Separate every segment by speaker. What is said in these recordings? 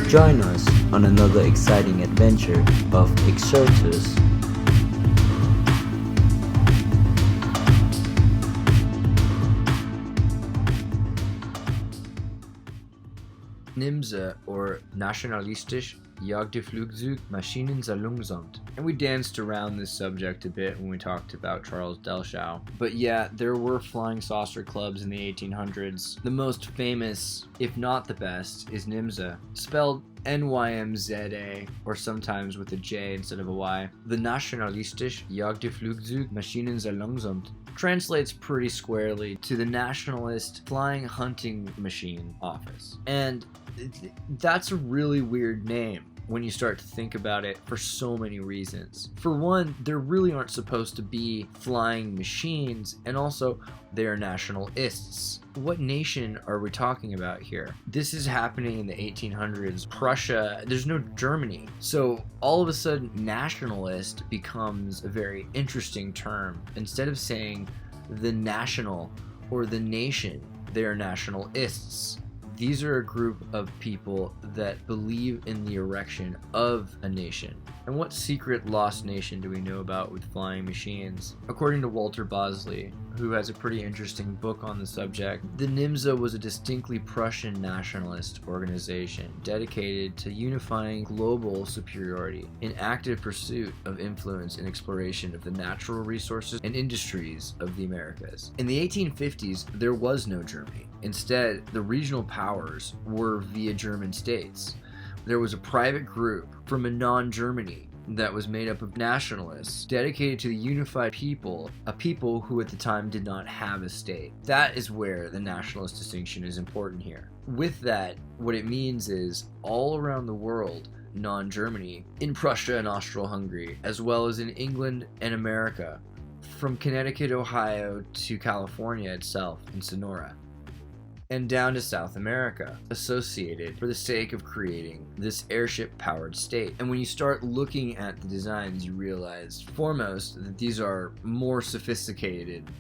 Speaker 1: Join us on another exciting adventure of Xirtus.
Speaker 2: Nymza, or Nationalistisch Jagdflugzeug Maschinensammlungsamt. And we danced around this subject a bit when we talked about Charles Delchau. But yeah, there were flying saucer clubs in the 1800s. The most famous, if not the best, is Nymza, spelled Nymza, or sometimes with a J instead of a Y. The Nationalistisch Jagdflugzeug Maschinensammlungsamt translates pretty squarely to the Nationalist Flying Hunting Machine Office. And that's a really weird name when you start to think about it for so many reasons. For one, there really aren't supposed to be flying machines, and also they're nationalists. What nation are we talking about here? This is happening in the 1800s. Prussia, there's no Germany. So all of a sudden, nationalist becomes a very interesting term. Instead of saying the national or the nation, they're nationalists. These are a group of people that believe in the erection of a nation. And what secret lost nation do we know about with flying machines? According to Walter Bosley, who has a pretty interesting book on the subject, the Nymza was a distinctly Prussian nationalist organization dedicated to unifying global superiority in active pursuit of influence and exploration of the natural resources and industries of the Americas. In the 1850s, there was no Germany. Instead, the regional powers were via German states. There was a private group from a non-Germany that was made up of nationalists dedicated to the unified people, a people who at the time did not have a state. That is where the nationalist distinction is important here. With that, what it means is all around the world, non-Germany, in Prussia and Austro-Hungary, as well as in England and America, from Connecticut, Ohio to California itself in Sonora, and down to South America, associated for the sake of creating this airship-powered state. And when you start looking at the designs, you realize, foremost, that these are more sophisticated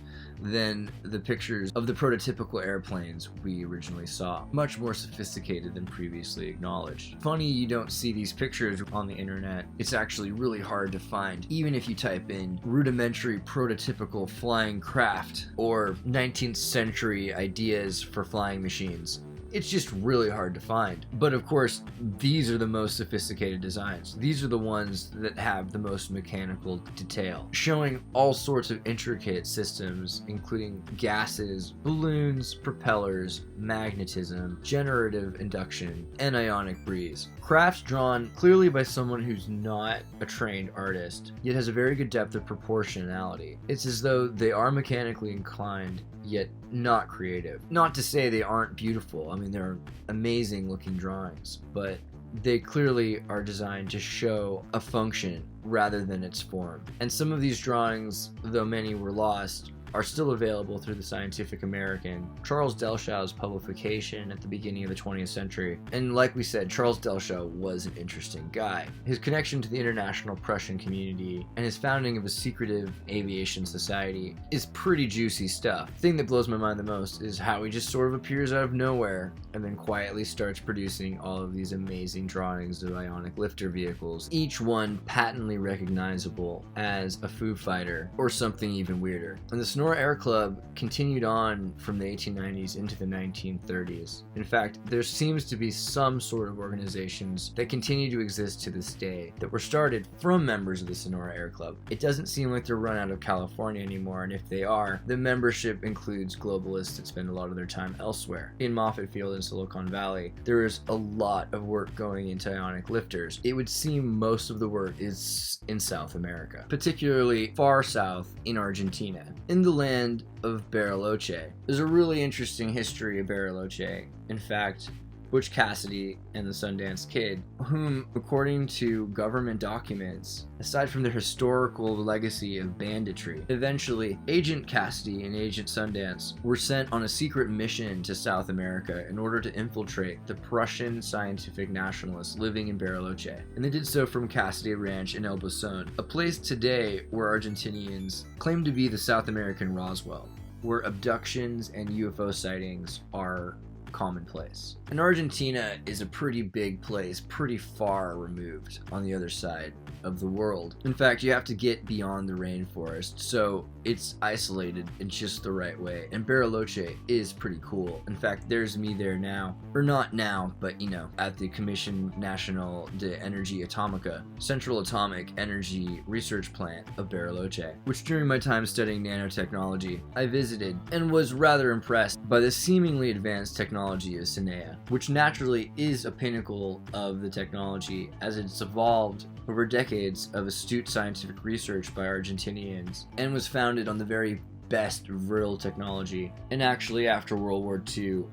Speaker 2: than the pictures of the prototypical airplanes we originally saw. Much more sophisticated than previously acknowledged. Funny you don't see these pictures on the internet. It's actually really hard to find, even if you type in rudimentary prototypical flying craft or 19th century ideas for flying machines. It's just really hard to find. But of course, these are the most sophisticated designs. These are the ones that have the most mechanical detail, showing all sorts of intricate systems, including gases, balloons, propellers, magnetism, generative induction, and ionic breeze. Crafts drawn clearly by someone who's not a trained artist, yet has a very good depth of proportionality. It's as though they are mechanically inclined, yet not creative. Not to say they aren't beautiful. I mean, they're amazing looking drawings, but they clearly are designed to show a function rather than its form. And some of these drawings, though many were lost, are still available through the Scientific American, Charles Delchau's publication at the beginning of the 20th century. And like we said, Charles Delchau was an interesting guy. His connection to the international Prussian community and his founding of a secretive aviation society is pretty juicy stuff. The thing that blows my mind the most is how he just sort of appears out of nowhere and then quietly starts producing all of these amazing drawings of ionic lifter vehicles, each one patently recognizable as a Foo Fighter or something even weirder. And the Sonora Air Club continued on from the 1890s into the 1930s. In fact, there seems to be some sort of organizations that continue to exist to this day that were started from members of the Sonora Air Club. It doesn't seem like they're run out of California anymore, and if they are, the membership includes globalists that spend a lot of their time elsewhere. In Moffett Field in Silicon Valley, there is a lot of work going into ionic lifters. It would seem most of the work is in South America, particularly far south in Argentina. In the land of Bariloche. There's a really interesting history of Bariloche. In fact, Butch Cassidy and the Sundance Kid, whom, according to government documents, aside from their historical legacy of banditry, eventually Agent Cassidy and Agent Sundance were sent on a secret mission to South America in order to infiltrate the Prussian scientific nationalists living in Bariloche. And they did so from Cassidy Ranch in El Bosón, a place today where Argentinians claim to be the South American Roswell. where abductions and UFO sightings are commonplace. And Argentina is a pretty big place, pretty far removed on the other side of the world. In fact, you have to get beyond the rainforest, so it's isolated in just the right way. And Bariloche is pretty cool. In fact, there's me there now, or not now, but you know, at the Commission Nacional de Energia Atomica, Central Atomic Energy Research Plant of Bariloche, which during my time studying nanotechnology, I visited and was rather impressed by the seemingly advanced technology of Cinea, which naturally is a pinnacle of the technology as it's evolved over decades of astute scientific research by Argentinians and was founded on the very best vril technology. And actually, after World War II,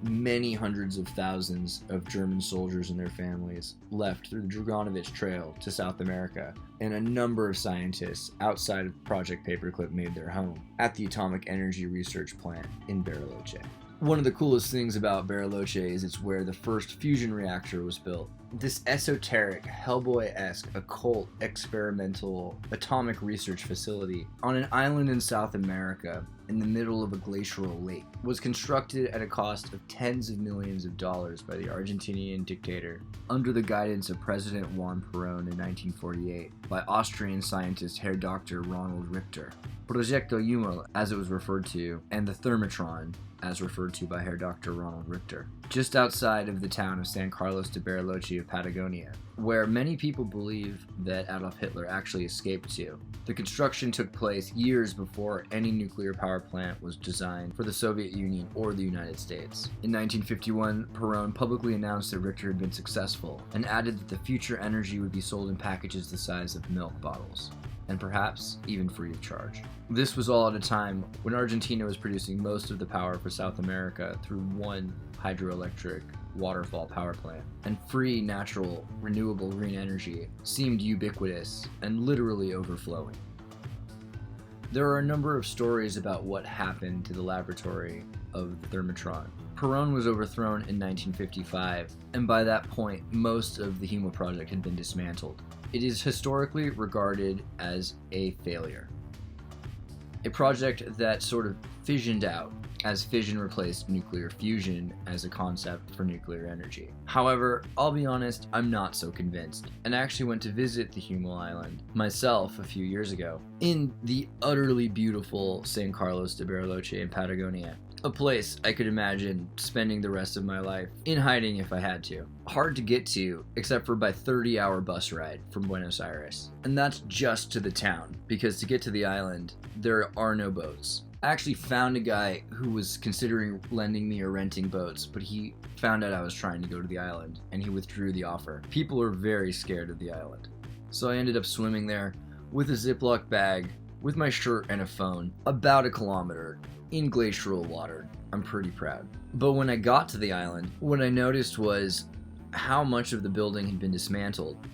Speaker 2: many hundreds of thousands of German soldiers and their families left through the Dragonovich Trail to South America, and a number of scientists outside of Project Paperclip made their home at the Atomic Energy Research Plant in Bariloche. One of the coolest things about Bariloche is it's where the first fusion reactor was built. This esoteric, Hellboy-esque, occult, experimental, atomic research facility on an island in South America in the middle of a glacial lake was constructed at a cost of tens of millions of dollars by the Argentinian dictator under the guidance of President Juan Perón in 1948 by Austrian scientist Herr Dr. Ronald Richter. Proyecto Humo, as it was referred to, and the Thermitron, as referred to by Herr Dr. Ronald Richter, just outside of the town of San Carlos de Bariloche of Patagonia, where many people believe that Adolf Hitler actually escaped to. The construction took place years before any nuclear power plant was designed for the Soviet Union or the United States. In 1951, Perón publicly announced that Richter had been successful and added that the future energy would be sold in packages the size of milk bottles, and perhaps even free of charge. This was all at a time when Argentina was producing most of the power for South America through one hydroelectric waterfall power plant, and free, natural, renewable green energy seemed ubiquitous and literally overflowing. There are a number of stories about what happened to the laboratory of the Thermitron. Perón was overthrown in 1955, and by that point, most of the Humo project had been dismantled. It is historically regarded as a failure. A project that sort of fissioned out as fission replaced nuclear fusion as a concept for nuclear energy. However, I'll be honest, I'm not so convinced, and I actually went to visit the Humo Island myself a few years ago in the utterly beautiful San Carlos de Bariloche in Patagonia. A place I could imagine spending the rest of my life in hiding if I had to. Hard to get to, except for by 30-hour bus ride from Buenos Aires. And that's just to the town, because to get to the island, there are no boats. I actually found a guy who was considering lending me or renting boats, but he found out I was trying to go to the island, and he withdrew the offer. People are very scared of the island. So I ended up swimming there with a Ziploc bag, with my shirt and a phone, about a kilometer, in glacial water. I'm pretty proud. But when I got to the island, what I noticed was how much of the building had been dismantled.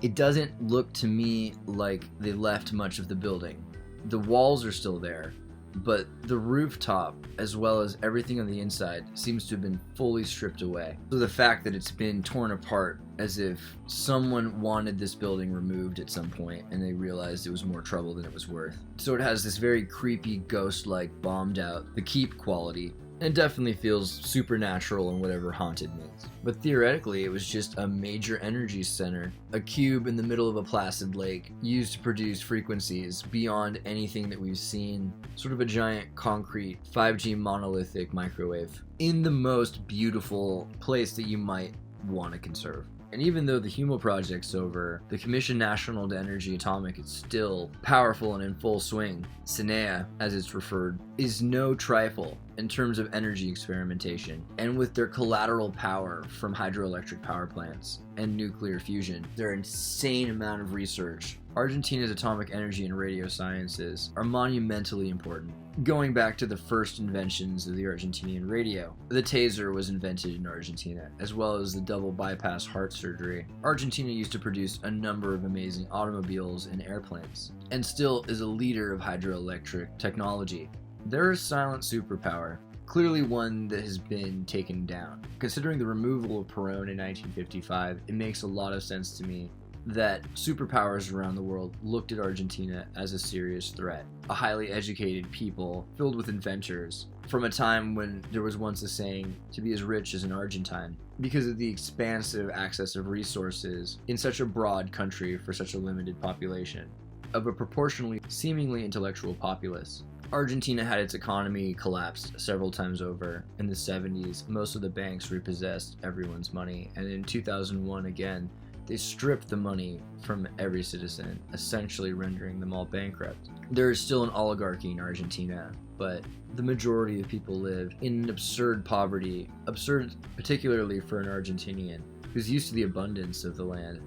Speaker 2: It doesn't look to me like they left much of the building. The walls are still there, but the rooftop, as well as everything on the inside, seems to have been fully stripped away. So the fact that it's been torn apart as if someone wanted this building removed at some point and they realized it was more trouble than it was worth. So it has this very creepy, ghost-like, bombed out, the keep quality. It definitely feels supernatural in whatever haunted means. But theoretically, it was just a major energy center, a cube in the middle of a placid lake, used to produce frequencies beyond anything that we've seen, sort of a giant concrete 5G monolithic microwave, in the most beautiful place that you might want to conserve. And even though the Humo project's over, the Commission Nacional de Energia Atomic is still powerful and in full swing. Cinea, as it's referred, is no trifle in terms of energy experimentation, and with their collateral power from hydroelectric power plants and nuclear fusion, their insane amount of research, Argentina's atomic energy and radio sciences are monumentally important. Going back to the first inventions of the Argentinian radio, the taser was invented in Argentina, as well as the double bypass heart surgery. Argentina used to produce a number of amazing automobiles and airplanes, and still is a leader of hydroelectric technology. They're a silent superpower, clearly one that has been taken down. Considering the removal of Perón in 1955, it makes a lot of sense to me that superpowers around the world looked at Argentina as a serious threat. A highly educated people filled with inventors from a time when there was once a saying to be as rich as an Argentine because of the expansive access of resources in such a broad country for such a limited population of a proportionally seemingly intellectual populace. Argentina had its economy collapsed several times over. In the 70s, most of the banks repossessed everyone's money, and in 2001 again, they stripped the money from every citizen, essentially rendering them all bankrupt. There is still an oligarchy in Argentina, but the majority of people live in absurd poverty, absurd particularly for an Argentinian who's used to the abundance of the land.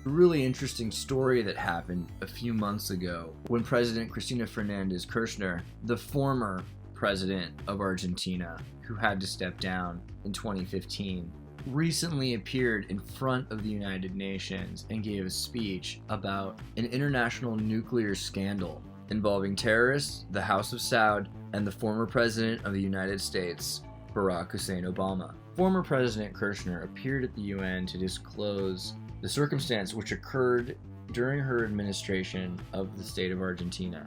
Speaker 2: A really interesting story that happened a few months ago when President Cristina Fernandez Kirchner, the former president of Argentina, who had to step down in 2015, recently appeared in front of the United Nations and gave a speech about an international nuclear scandal involving terrorists, the House of Saud, and the former president of the United States, Barack Hussein Obama. Former President Kirchner appeared at the UN to disclose the circumstance which occurred during her administration of the state of Argentina,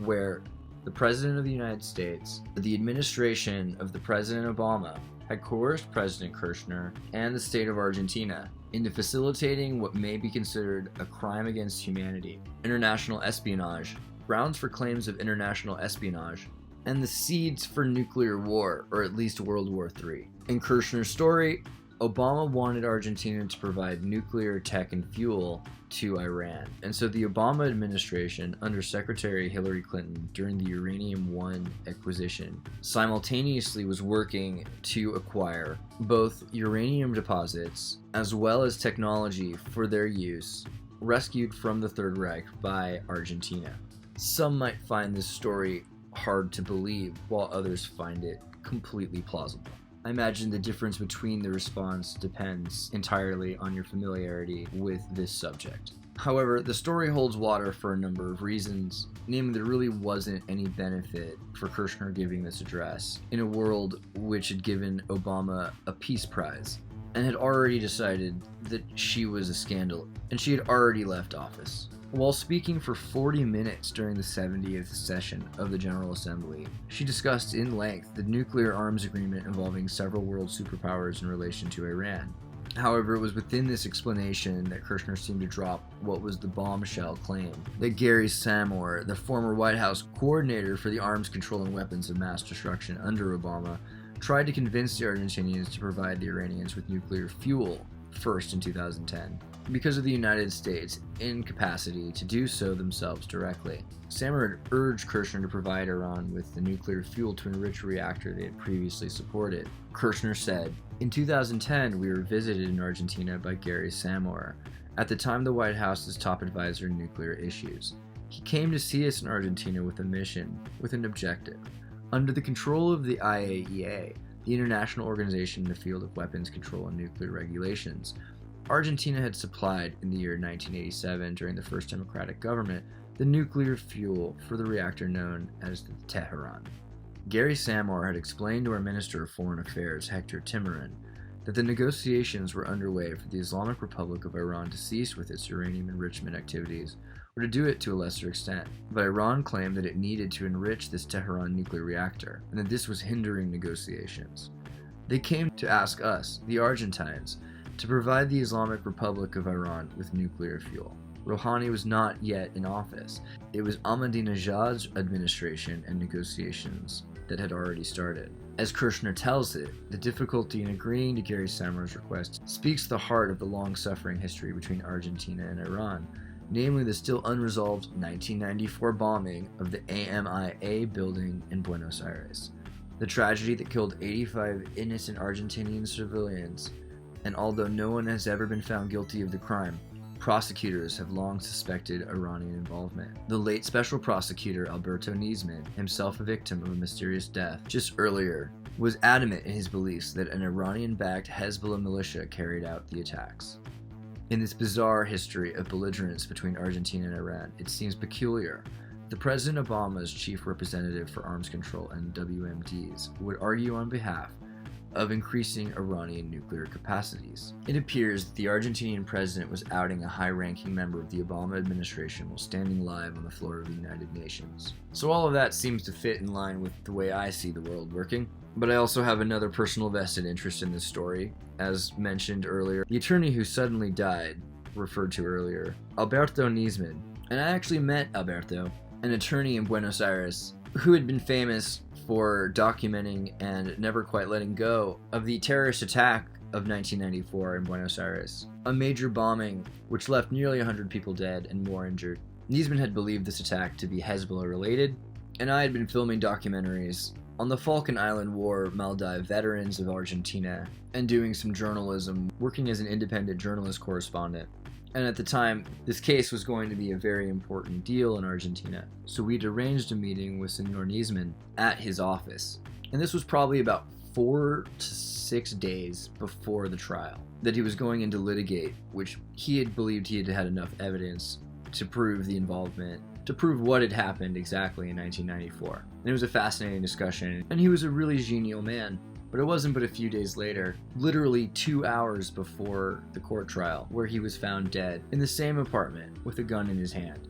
Speaker 2: where the President of the United States, the administration of the President Obama, had coerced President Kirchner and the state of Argentina into facilitating what may be considered a crime against humanity, international espionage, grounds for claims of international espionage, and the seeds for nuclear war, or at least World War III. In Kirchner's story, Obama wanted Argentina to provide nuclear tech and fuel to Iran. And so the Obama administration, under Secretary Hillary Clinton, during the Uranium One acquisition, simultaneously was working to acquire both uranium deposits as well as technology for their use, rescued from the Third Reich by Argentina. Some might find this story hard to believe, while others find it completely plausible. I imagine the difference between the response depends entirely on your familiarity with this subject. However, the story holds water for a number of reasons, namely there really wasn't any benefit for Kirchner giving this address in a world which had given Obama a peace prize and had already decided that she was a scandal, and she had already left office. While speaking for 40 minutes during the 70th session of the General Assembly, she discussed in length the nuclear arms agreement involving several world superpowers in relation to Iran. However, it was within this explanation that Kirchner seemed to drop what was the bombshell claim that Gary Samore, the former White House coordinator for the arms control and weapons of mass destruction under Obama, tried to convince the Argentinians to provide the Iranians with nuclear fuel first in 2010. Because of the United States' incapacity to do so themselves directly. Sammer had urged Kirchner to provide Iran with the nuclear fuel to enrich a reactor they had previously supported. Kirchner said, "In 2010, we were visited in Argentina by Gary Samore, at the time the White House's top advisor in nuclear issues. He came to see us in Argentina with a mission, with an objective. Under the control of the IAEA, the international organization in the field of weapons control and nuclear regulations, Argentina had supplied in the year 1987 during the first democratic government the nuclear fuel for the reactor known as the Tehran. Gary Samore had explained to our Minister of Foreign Affairs, Hector Timorin, that the negotiations were underway for the Islamic Republic of Iran to cease with its uranium enrichment activities, or to do it to a lesser extent. But Iran claimed that it needed to enrich this Tehran nuclear reactor, and that this was hindering negotiations. They came to ask us, the Argentines, to provide the Islamic Republic of Iran with nuclear fuel. Rouhani was not yet in office. It was Ahmadinejad's administration and negotiations that had already started. As Kirchner tells it, the difficulty in agreeing to Gary Samore's request speaks to the heart of the long-suffering history between Argentina and Iran, namely the still unresolved 1994 bombing of the AMIA building in Buenos Aires. The tragedy that killed 85 innocent Argentinian civilians, and although no one has ever been found guilty of the crime, prosecutors have long suspected Iranian involvement. The late special prosecutor Alberto Nisman, himself a victim of a mysterious death just earlier, was adamant in his beliefs that an Iranian-backed Hezbollah militia carried out the attacks. In this bizarre history of belligerence between Argentina and Iran, it seems peculiar that President Obama's chief representative for arms control and WMDs would argue on behalf of increasing Iranian nuclear capacities. It appears that the Argentinian president was outing a high-ranking member of the Obama administration while standing live on the floor of the United Nations. So all of that seems to fit in line with the way I see the world working. But I also have another personal vested interest in this story. As mentioned earlier, the attorney who suddenly died, referred to earlier, Alberto Nisman. And I actually met Alberto, an attorney in Buenos Aires, who had been famous for documenting and never quite letting go of the terrorist attack of 1994 in Buenos Aires, a major bombing which left nearly 100 people dead and more injured. Nisman had believed this attack to be Hezbollah related, and I had been filming documentaries on the Falkland Island War Maldive veterans of Argentina and doing some journalism, working as an independent journalist correspondent. And at the time, this case was going to be a very important deal in Argentina. So we'd arranged a meeting with Senor Nisman at his office. And this was probably about 4 to 6 days before the trial that he was going in to litigate, which he had believed he had had enough evidence to prove the involvement, to prove what had happened exactly in 1994. And it was a fascinating discussion, and he was a really genial man. But it wasn't but a few days later, literally 2 hours before the court trial, where he was found dead in the same apartment with a gun in his hand.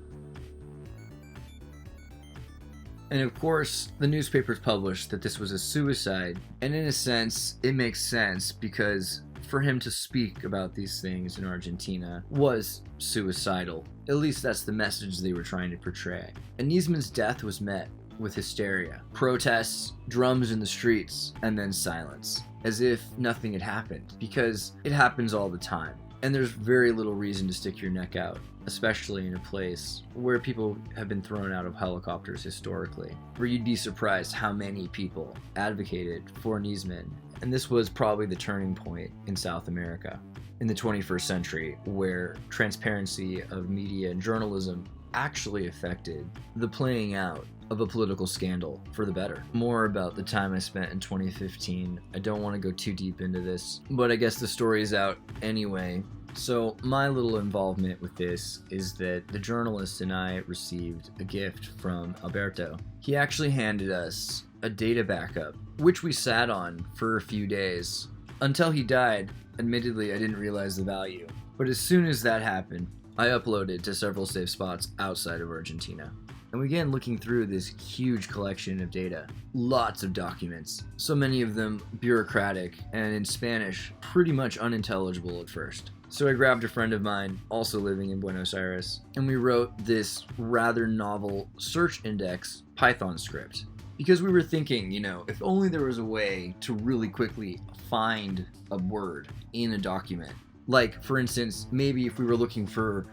Speaker 2: And of course, the newspapers published that this was a suicide, and in a sense, it makes sense because for him to speak about these things in Argentina was suicidal. At least that's the message they were trying to portray. And Nisman's death was met with hysteria, protests, drums in the streets, and then silence, as if nothing had happened, because it happens all the time. And there's very little reason to stick your neck out, especially in a place where people have been thrown out of helicopters historically, where you'd be surprised how many people advocated for Nisman. And this was probably the turning point in South America in the 21st century, where transparency of media and journalism actually affected the playing out of a political scandal for the better. More about the time I spent in 2015. I don't want to go too deep into this, but I guess the story is out anyway. So my little involvement with this is that the journalist and I received a gift from Alberto. He actually handed us a data backup, which we sat on for a few days until he died. Admittedly, I didn't realize the value, but as soon as that happened, I uploaded to several safe spots outside of Argentina. And we began looking through this huge collection of data. Lots of documents, so many of them bureaucratic and in Spanish, pretty much unintelligible at first. So I grabbed a friend of mine, also living in Buenos Aires, and we wrote this rather novel search index Python script. Because we were thinking, if only there was a way to really quickly find a word in a document. Like, for instance, maybe if we were looking for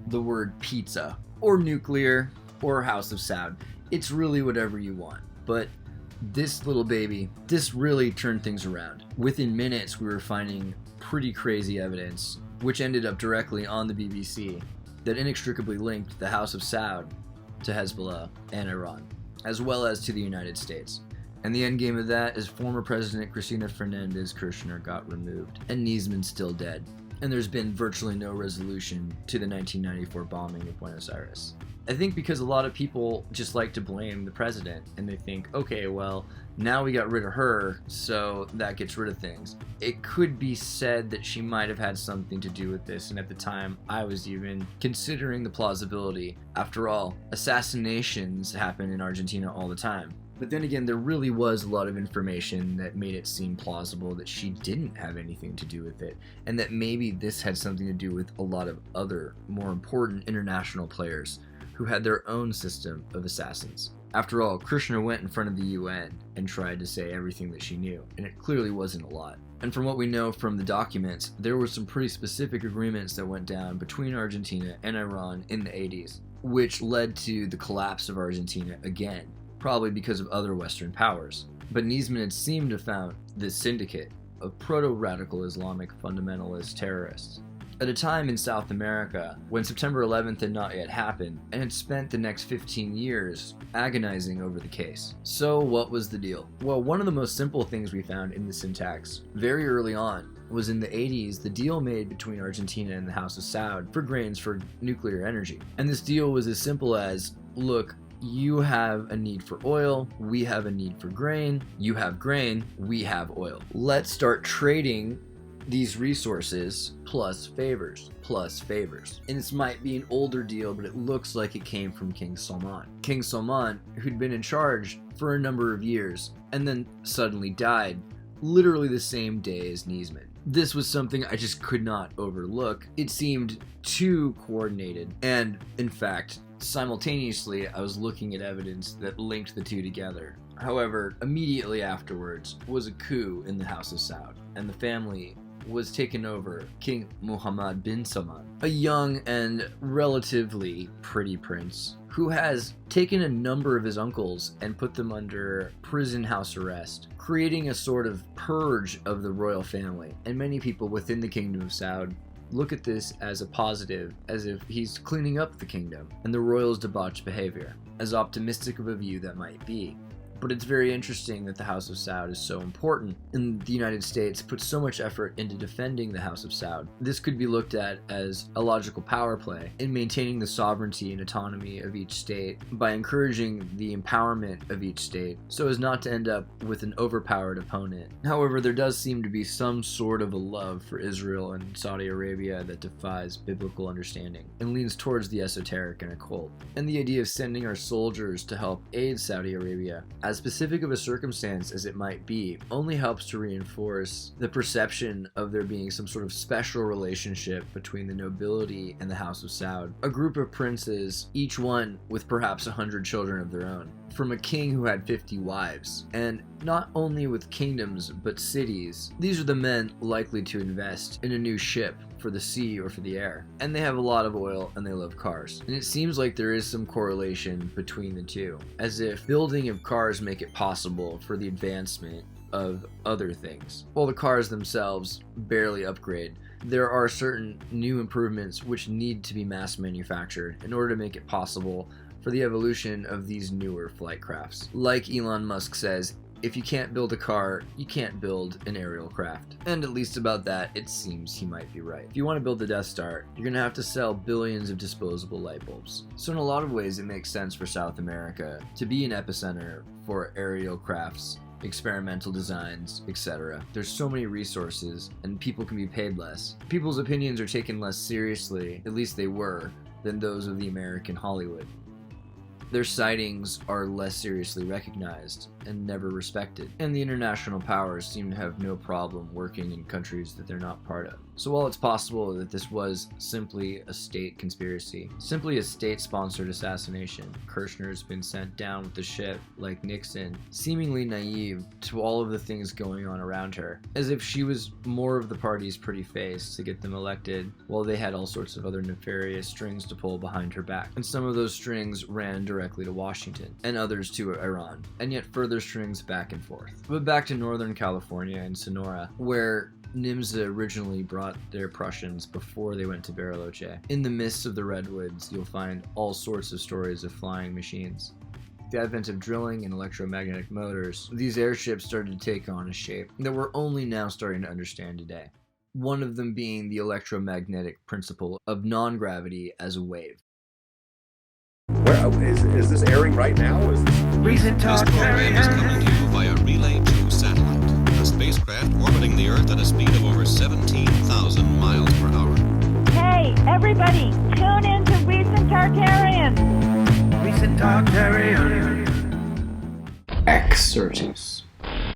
Speaker 2: the word pizza, or nuclear, or House of Sound. It's really whatever you want. But this little baby, this really turned things around. Within minutes, we were finding pretty crazy evidence, which ended up directly on the BBC, that inextricably linked the House of Saud to Hezbollah and Iran, as well as to the United States. And the endgame of that is former President Cristina Fernandez Kirchner got removed, and Nisman's still dead. And there's been virtually no resolution to the 1994 bombing of Buenos Aires. I think because a lot of people just like to blame the president, and they think, okay, well, now we got rid of her, so that gets rid of things. It could be said that she might have had something to do with this, and at the time, I was even considering the plausibility. After all, assassinations happen in Argentina all the time. But then again, there really was a lot of information that made it seem plausible that she didn't have anything to do with it, and that maybe this had something to do with a lot of other, more important international players who had their own system of assassins. After all, Kirchner went in front of the UN and tried to say everything that she knew, and it clearly wasn't a lot. And from what we know from the documents, there were some pretty specific agreements that went down between Argentina and Iran in the 80s, which led to the collapse of Argentina again, probably because of other Western powers. But Nisman had seemed to have found this syndicate of proto-radical Islamic fundamentalist terrorists at a time in South America when September 11th had not yet happened, and had spent the next 15 years agonizing over the case. So what was the deal? Well, one of the most simple things we found in the syntax very early on was in the 80s, the deal made between Argentina and the House of Saud for grains for nuclear energy. And this deal was as simple as, look, you have a need for oil, we have a need for grain, you have grain, we have oil. Let's start trading these resources plus favors. And this might be an older deal, but it looks like it came from King Salman. King Salman, who'd been in charge for a number of years and then suddenly died literally the same day as Nisman. This was something I just could not overlook. It seemed too coordinated, and in fact, simultaneously I was looking at evidence that linked the two together. However, immediately afterwards was a coup in the House of Saud, and the family was taken over King Muhammad bin Salman, a young and relatively pretty prince who has taken a number of his uncles and put them under prison house arrest, creating a sort of purge of the royal family. And many people within the Kingdom of Saud look at this as a positive, as if he's cleaning up the kingdom and the royals' debauched behavior, as optimistic of a view that might be. But it's very interesting that the House of Saud is so important, and the United States puts so much effort into defending the House of Saud. This could be looked at as a logical power play in maintaining the sovereignty and autonomy of each state by encouraging the empowerment of each state so as not to end up with an overpowered opponent. However, there does seem to be some sort of a love for Israel and Saudi Arabia that defies biblical understanding and leans towards the esoteric and occult. And the idea of sending our soldiers to help aid Saudi Arabia, as specific of a circumstance as it might be, only helps to reinforce the perception of there being some sort of special relationship between the nobility and the House of Saud, a group of princes, each one with perhaps 100 children of their own, from a king who had 50 wives, and not only with kingdoms but cities. These are the men likely to invest in a new ship for the sea or for the air, and they have a lot of oil and they love cars. And it seems like there is some correlation between the two, as if building of cars make it possible for the advancement of other things. While the cars themselves barely upgrade, there are certain new improvements which need to be mass manufactured in order to make it possible for the evolution of these newer flight crafts. Like Elon Musk says, if you can't build a car, you can't build an aerial craft. And at least about that, it seems he might be right. If you want to build the Death Star, you're going to have to sell billions of disposable light bulbs. So in a lot of ways, it makes sense for South America to be an epicenter for aerial crafts, experimental designs, etc. There's so many resources, and people can be paid less. People's opinions are taken less seriously, at least they were, than those of the American Hollywood. Their sightings are less seriously recognized and never respected, and the international powers seem to have no problem working in countries that they're not part of. So while it's possible that this was simply a state conspiracy, simply a state-sponsored assassination, Kirchner's been sent down with the ship like Nixon, seemingly naive to all of the things going on around her, as if she was more of the party's pretty face to get them elected, while they had all sorts of other nefarious strings to pull behind her back. And some of those strings ran directly to Washington, and others to Iran, and yet further strings back and forth. But back to Northern California and Sonora, where Nymza originally brought their Prussians before they went to Bariloche. In the midst of the redwoods, you'll find all sorts of stories of flying machines. With the advent of drilling and electromagnetic motors, these airships started to take on a shape that we're only now starting to understand today. One of them being the electromagnetic principle of non-gravity as a wave.
Speaker 3: Where, is this airing right now?
Speaker 4: Recent talk. This program is coming to you via Relay 2 satellite, a spacecraft orbiting the Earth at a speed of over 17,000 miles per hour.
Speaker 5: Hey, everybody, tune in to Recent Tartarian.
Speaker 4: Recent Tartarian.
Speaker 2: Xirtus.